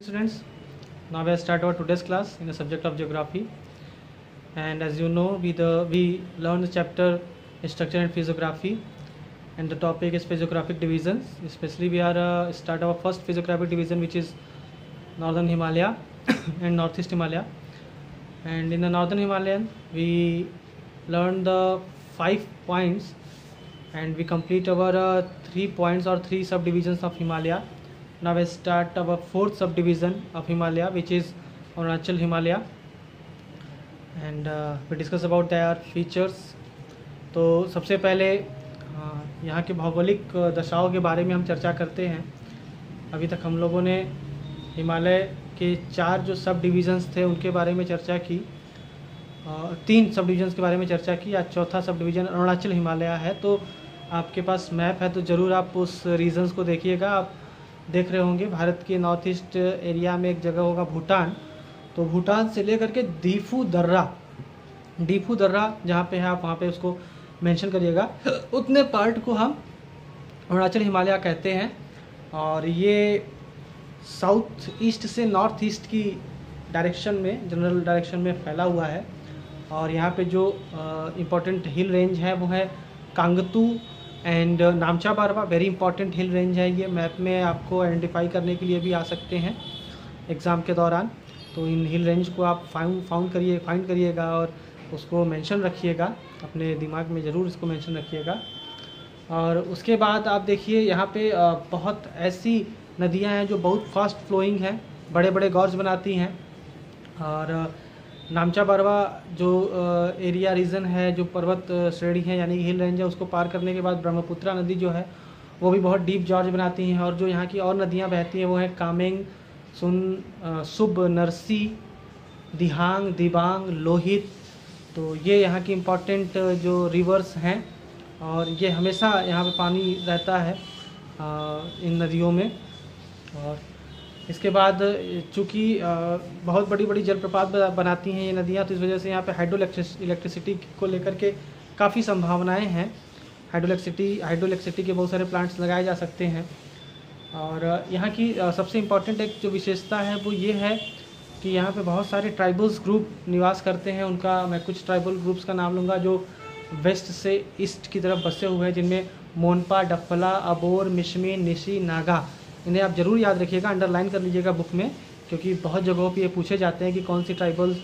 Students, now we start our today's class in the subject of geography, and as you know we learned the chapter structure and physiography, and the topic is physiographic divisions. Especially we are start our first physiographic division, which is northern Himalaya and northeast Himalaya. And in the northern Himalayan we learned the 5 points, and we complete our 3 points or 3 subdivisions of Himalaya. Now we start our fourth subdivision of Himalaya, which is Arunachal Himalaya, and we discuss about their features. तो सबसे पहले यहाँ के भौगोलिक दशाओं के बारे में हम चर्चा करते हैं। अभी तक हम लोगों ने हिमालय के 4 जो सब डिविज़न्स थे उनके बारे में चर्चा की, 3 सब डिविज़न्स के बारे में चर्चा की। आज चौथा सब डिवीज़न अरुणाचल हिमालय है। तो आपके पास मैप है तो ज़रूर आप उस रीजन्स को देखिएगा। आप देख रहे होंगे भारत के नॉर्थ ईस्ट एरिया में एक जगह होगा भूटान, तो भूटान से लेकर के दीफू दर्रा जहाँ पे है आप वहाँ पे उसको मेंशन करिएगा। उतने पार्ट को हम अरुणाचल हिमालय कहते हैं, और ये साउथ ईस्ट से नॉर्थ ईस्ट की डायरेक्शन में, जनरल डायरेक्शन में फैला हुआ है। और यहाँ पे जो इम्पोर्टेंट हिल रेंज है वो है कांगतू एंड नामचा बारवा। वेरी इंपॉर्टेंट हिल रेंज है ये, मैप में आपको आइडेंटिफाई करने के लिए भी आ सकते हैं एग्ज़ाम के दौरान। तो इन हिल रेंज को आप फाइंड करिएगा और उसको मेंशन रखिएगा, अपने दिमाग में ज़रूर इसको मेंशन रखिएगा। और उसके बाद आप देखिए यहाँ पे बहुत ऐसी नदियाँ हैं जो बहुत फास्ट फ्लोइंग हैं, बड़े बड़े गॉर्ज बनाती हैं। और नामचा बारवा जो एरिया रीजन है, जो पर्वत श्रेणी है यानी हिल रेंज है, उसको पार करने के बाद ब्रह्मपुत्रा नदी जो है वो भी बहुत डीप जॉर्ज बनाती हैं। और जो यहाँ की और नदियाँ बहती हैं वो है कामेंग, सुब, नरसी, दिहांग, दिबांग, लोहित। तो ये यहाँ की इम्पॉर्टेंट जो रिवर्स हैं, और ये हमेशा यहाँ पे पानी रहता है इन नदियों में। और इसके बाद चूँकि बहुत बड़ी बड़ी जलप्रपात बनाती हैं ये नदियाँ, तो इस वजह से यहाँ पे हाइड्रो इलेक्ट्रिसिटी को लेकर के काफ़ी संभावनाएं हैं। हाइड्रो इलेक्ट्रिसिटी के बहुत सारे प्लांट्स लगाए जा सकते हैं। और यहाँ की सबसे इम्पॉर्टेंट एक जो विशेषता है वो ये है कि यहाँ पे बहुत सारे ट्राइबल्स ग्रुप निवास करते हैं। उनका मैं कुछ ट्राइबल ग्रुप्स का नाम लूँगा जो वेस्ट से ईस्ट की तरफ बसे हुए हैं, जिनमें मोनपा, डफला, अबोर, मिशमी, निशी, नागा। इन्हें आप ज़रूर याद रखिएगा, अंडरलाइन कर लीजिएगा बुक में, क्योंकि बहुत जगहों पे ये पूछे जाते हैं कि कौन सी ट्राइबल्स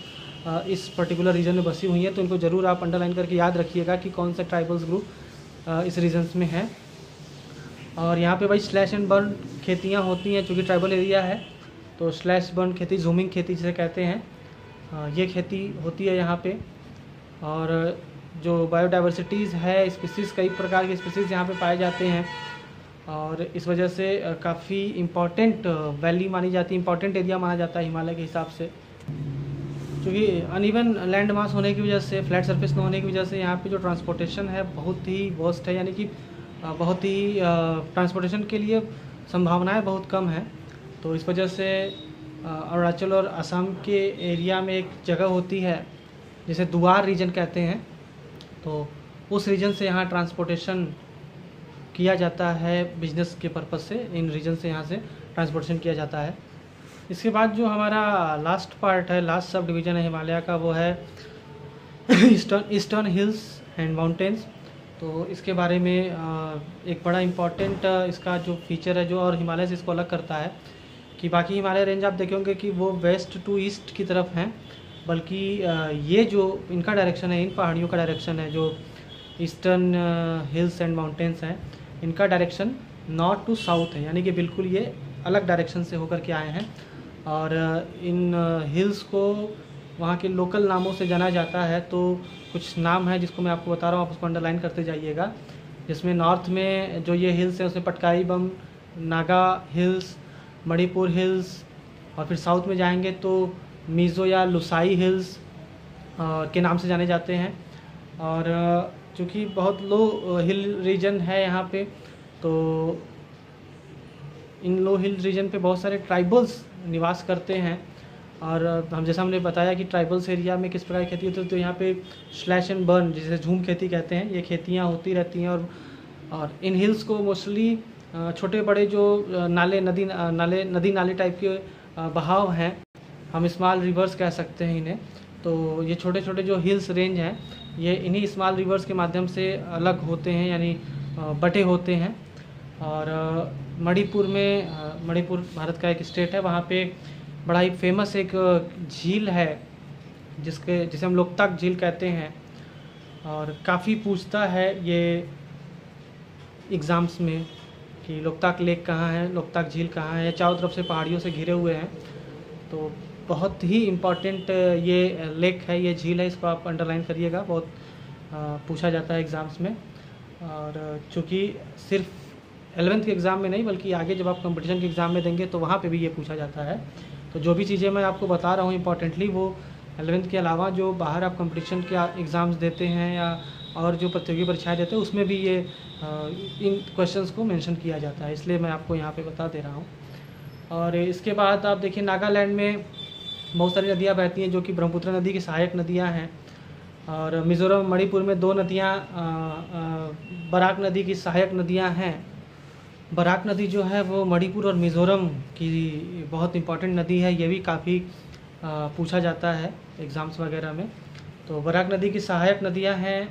इस पर्टिकुलर रीजन में बसी हुई हैं। तो इनको ज़रूर आप अंडरलाइन करके याद रखिएगा कि कौन से ट्राइबल्स ग्रुप इस रीजन्स में हैं। और यहाँ पे भाई स्लैश एंड बर्न खेतियाँ होती हैं, चूँकि ट्राइबल एरिया है तो स्लैश बर्न खेती, जूमिंग खेती जिसे कहते हैं, ये खेती होती है यहाँ पे। और जो बायोडाइवर्सिटीज़ है, स्पीसीज़, कई प्रकार के स्पीसीज़ यहाँ पे पाए जाते हैं। और इस वजह से काफ़ी इम्पॉर्टेंट वैली मानी जाती है, इम्पॉर्टेंट एरिया माना जाता है हिमालय के हिसाब से। क्योंकि अनइवन लैंड मास होने की वजह से, फ्लैट सरफेस न होने की वजह से यहाँ पे जो ट्रांसपोर्टेशन है बहुत ही वर्स्ट है, यानी कि बहुत ही ट्रांसपोर्टेशन के लिए संभावनाएं बहुत कम है। तो इस वजह से अरुणाचल और असम के एरिया में एक जगह होती है जिसे दुआर रीजन कहते हैं, तो उस रीजन से यहाँ ट्रांसपोर्टेशन किया जाता है बिजनेस के पर्पज़ से। इन रीजन से यहाँ से ट्रांसपोर्टेशन किया जाता है। इसके बाद जो हमारा लास्ट पार्ट है, लास्ट सब डिवीज़न है हिमालय का, वो है ईस्टर्न हिल्स एंड माउंटेन्स। तो इसके बारे में एक बड़ा इम्पॉर्टेंट इसका जो फीचर है, जो और हिमालय से इसको अलग करता है, कि बाकी हिमालय रेंज आप देखेंगे कि वो वेस्ट टू ईस्ट की तरफ हैं, बल्कि ये जो इनका डायरेक्शन है, इन पहाड़ियों का डायरेक्शन है, जो ईस्टर्न हिल्स एंड माउंटेन्स हैं, इनका डायरेक्शन नॉर्थ टू साउथ है, यानी कि बिल्कुल ये अलग डायरेक्शन से होकर के आए हैं। और इन हिल्स को वहाँ के लोकल नामों से जाना जाता है। तो कुछ नाम है जिसको मैं आपको बता रहा हूँ, आप उसको अंडरलाइन करते जाइएगा। जिसमें नॉर्थ में जो ये हिल्स हैं उसमें पटकाई बम, नागा हिल्स, मणिपुर हिल्स, और फिर साउथ में जाएंगे तो मिज़ो या लुसाई हिल्स के नाम से जाने जाते हैं। और चूँकि बहुत लो हिल रीजन है यहाँ पे, तो इन लो हिल रीजन पे बहुत सारे ट्राइबल्स निवास करते हैं। और हमने बताया कि ट्राइबल्स एरिया में किस प्रकार की खेती होती है। तो यहाँ पे स्लैश एंड बर्न, जिसे झूम खेती कहते हैं, ये खेतियाँ होती रहती हैं। और इन हिल्स को मोस्टली छोटे बड़े जो नदी नाले टाइप के बहाव हैं, हम स्मॉल रिवर्स कह सकते हैं इन्हें। तो ये छोटे छोटे जो हिल्स रेंज हैं ये इन्हीं स्मॉल रिवर्स के माध्यम से अलग होते हैं, यानी बटे होते हैं। और मणिपुर में, मणिपुर भारत का एक स्टेट है, वहाँ पे बड़ा ही फेमस एक झील है जिसे हम लोकतक झील कहते हैं, और काफ़ी पूछता है ये एग्ज़ाम्स में कि लोकतक लेक कहाँ है, लोकतक झील कहाँ है। चारों तरफ से पहाड़ियों से घिरे हुए हैं, तो बहुत ही इम्पॉर्टेंट ये लेक है, ये झील है, इसको आप अंडरलाइन करिएगा, बहुत पूछा जाता है एग्ज़ाम्स में। और चूँकि सिर्फ 11th के एग्ज़ाम में नहीं बल्कि आगे जब आप कंपटीशन के एग्ज़ाम में देंगे तो वहाँ पे भी ये पूछा जाता है। तो जो भी चीज़ें मैं आपको बता रहा हूँ इम्पॉर्टेंटली, वो 11th के अलावा जो बाहर आप कंपटीशन के एग्ज़ाम्स देते हैं या और जो प्रतियोगी परीक्षाएँ देते हैं उसमें भी ये इन क्वेश्चंस को मेंशन किया जाता है, इसलिए मैं आपको यहाँ पे बता दे रहा हूँ। और इसके बाद आप देखिए नागालैंड में बहुत सारी नदियाँ बहती हैं जो कि ब्रह्मपुत्र नदी की सहायक नदियाँ हैं। और मिज़ोरम मणिपुर में 2 नदियाँ बराक नदी की सहायक नदियाँ हैं। बराक नदी जो है वो मणिपुर और मिज़ोरम की बहुत इम्पॉर्टेंट नदी है, ये भी काफ़ी पूछा जाता है एग्ज़ाम्स वगैरह में। तो बराक नदी की सहायक नदियाँ हैं,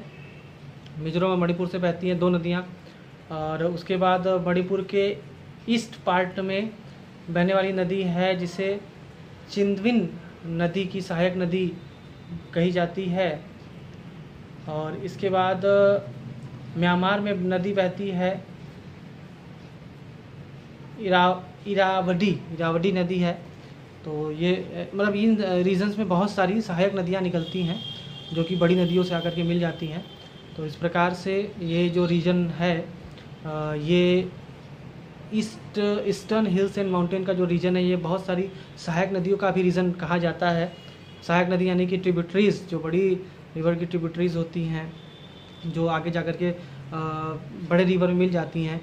मिज़ोरम और मणिपुर से बहती हैं 2 नदियाँ। और उसके बाद मणिपुर के ईस्ट पार्ट में बहने वाली नदी है जिसे चिंदविन नदी की सहायक नदी कही जाती है। और इसके बाद म्यांमार में नदी बहती है इरावदी नदी है। तो ये मतलब इन रीजन्स में बहुत सारी सहायक नदियाँ निकलती हैं जो कि बड़ी नदियों से आकर के मिल जाती हैं। तो इस प्रकार से ये जो रीजन है ये ईस्टर्न हिल्स एंड माउंटेन का जो रीजन है ये बहुत सारी सहायक नदियों का भी रीजन कहा जाता है। सहायक नदी यानी कि ट्रिब्यूटरीज, जो बड़ी रिवर की ट्रिब्यूटरीज होती हैं जो आगे जाकर के बड़े रिवर में मिल जाती हैं।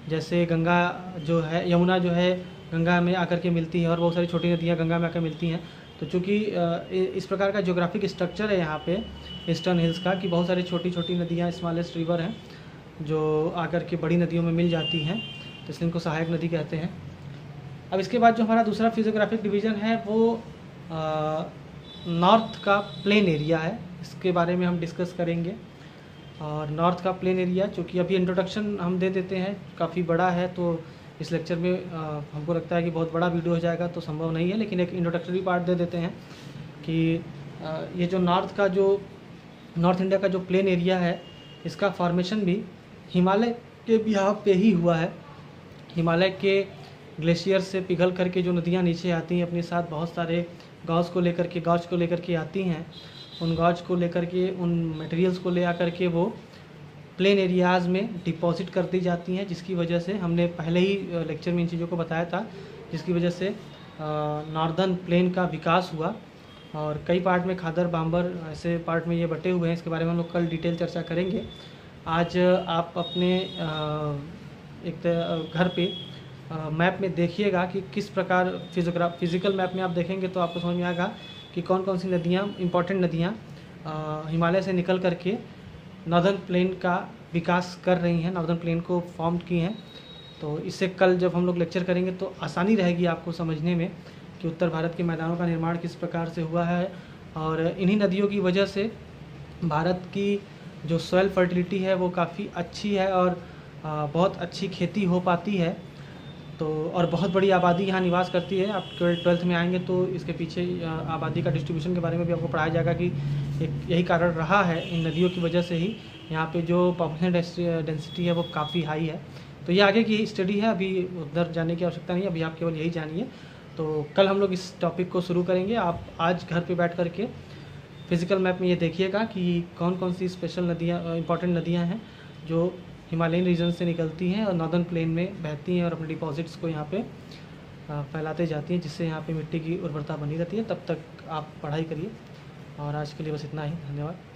जैसे गंगा जो है, यमुना जो है गंगा में आकर के मिलती है, और बहुत सारी छोटी नदियाँ गंगा में आकर मिलती हैं। तो चूँकि इस प्रकार का ज्योग्राफिक स्ट्रक्चर है यहाँ पे ईस्टर्न हिल्स का कि बहुत सारी छोटी छोटी नदियाँ, स्मॉलेस्ट रिवर हैं जो आकर के बड़ी नदियों में मिल जाती हैं, तो इसलिए इनको सहायक नदी कहते हैं। अब इसके बाद जो हमारा दूसरा फिजियोग्राफिक डिवीज़न है वो नॉर्थ का प्लेन एरिया है, इसके बारे में हम डिस्कस करेंगे। और नॉर्थ का प्लेन एरिया, चूँकि अभी इंट्रोडक्शन हम दे देते हैं, काफ़ी बड़ा है, तो इस लेक्चर में हमको लगता है कि बहुत बड़ा वीडियो हो जाएगा तो संभव नहीं है, लेकिन एक इंट्रोडक्टरी पार्ट दे देते हैं कि ये जो नॉर्थ इंडिया का जो प्लेन एरिया है इसका फॉर्मेशन भी हिमालय के बिहाव पे ही हुआ है। हिमालय के ग्लेशियर से पिघल करके जो नदियाँ नीचे आती हैं अपने साथ बहुत सारे गॉज को लेकर के आती हैं। उन गॉज को लेकर के, उन मटेरियल्स को ले आकर के वो प्लेन एरियाज़ में डिपॉजिट कर दी जाती हैं, जिसकी वजह से हमने पहले ही लेक्चर में इन चीज़ों को बताया था, जिसकी वजह से नॉर्दर्न प्लेन का विकास हुआ। और कई पार्ट में खादर, बांबर ऐसे पार्ट में ये बटे हुए हैं, इसके बारे में हम लोग कल डिटेल चर्चा करेंगे। आज आप अपने एक घर पे मैप में देखिएगा कि किस प्रकार फिजिकल मैप में आप देखेंगे तो आपको समझ में आएगा कि कौन कौन सी नदियाँ, इम्पॉर्टेंट नदियाँ हिमालय से निकल करके नॉर्दर्न प्लेन का विकास कर रही हैं, नॉर्दर्न प्लेन को फॉर्म की हैं। तो इससे कल जब हम लोग लेक्चर करेंगे तो आसानी रहेगी आपको समझने में कि उत्तर भारत के मैदानों का निर्माण किस प्रकार से हुआ है। और इन्हीं नदियों की वजह से भारत की जो सॉइल फर्टिलिटी है वो काफ़ी अच्छी है और बहुत अच्छी खेती हो पाती है। तो और बहुत बड़ी आबादी यहाँ निवास करती है। आप 12th में आएंगे तो इसके पीछे आबादी का डिस्ट्रीब्यूशन के बारे में भी आपको पढ़ाया जाएगा कि एक यही कारण रहा है, इन नदियों की वजह से ही यहाँ पे जो पॉपुलेशन डेंसिटी है वो काफ़ी हाई है। तो ये आगे की स्टडी है, अभी उधर जाने की आवश्यकता नहीं है, अभी आप केवल यही जानिए। तो कल हम लोग इस टॉपिक को शुरू करेंगे। आप आज घर पे बैठ करके फिजिकल मैप में ये देखिएगा कि कौन कौन सी स्पेशल नदियाँ, इंपॉर्टेंट नदियाँ हैं जो हिमालयन रीजन से निकलती हैं और नॉर्दर्न प्लेन में बहती हैं और अपने डिपॉजिट्स को यहाँ पे फैलाते जाती हैं, जिससे यहाँ पे मिट्टी की उर्वरता बनी रहती है। तब तक आप पढ़ाई करिए और आज के लिए बस इतना ही। धन्यवाद।